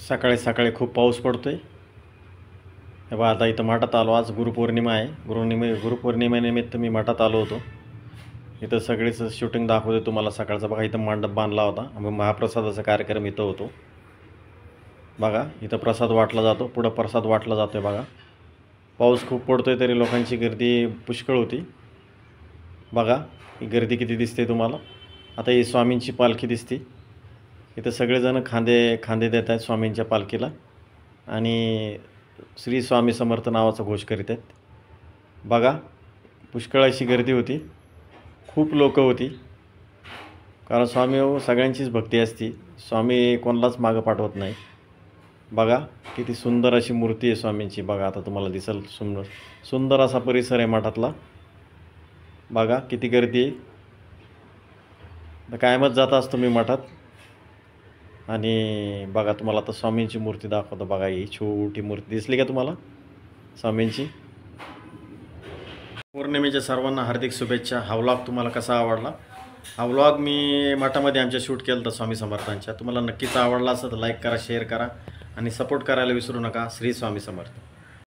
सकाळी सकाळी खूप पाऊस पडतोय. हे बघा आता इथं मठात आलो. आज गुरुपौर्णिमा आहे. गुरुपौर्णिमेनिमित्त मी मठात आलो होतो. इथं सगळीच शूटिंग दाखवते तुम्हाला सकाळचा. बघा इथं मंडप बांधला होता. आम्ही महाप्रसादाचा कार्यक्रम इथं होतो. बघा इथं प्रसाद वाटला जातो. पुढं प्रसाद वाटला जातोय. बघा पाऊस खूप पडतोय तरी लोकांची गर्दी पुष्कळ होती. बघा ही गर्दी किती दिसते तुम्हाला. आता ही स्वामींची पालखी दिसते. इथं सगळेजण खांदे देत आहेत स्वामींच्या पालखीला आणि श्री स्वामी समर्थ नावाचा घोष करीत आहेत. बघा पुष्कळ अशी गर्दी होती. खूप लोक होती. कारण स्वामी सगळ्यांचीच भक्ती असती. स्वामी कोणालाच मागं पाठवत नाही. बघा किती सुंदर अशी मूर्ती आहे स्वामींची. बघा आता तुम्हाला दिसेल सुंदर असा परिसर आहे मठातला. बघा किती गर्दी आहे. तर कायमच जात असतो मी मठात. आणि बघा तुम्हाला आता स्वामींची मूर्ती दाखवतो. बघा ही छोटी मूर्ती दिसली का तुम्हाला स्वामींची. पौर्णिमेच्या सर्वांना हार्दिक शुभेच्छा. हा व्लॉग तुम्हाला कसा आवडला. हा व्लॉग मी मठामध्ये आमच्या शूट केला होता स्वामी समर्थांच्या. तुम्हाला नक्कीच आवडला असेल तर लाईक करा, शेअर करा आणि सपोर्ट करायला विसरू नका. श्री स्वामी समर्थ.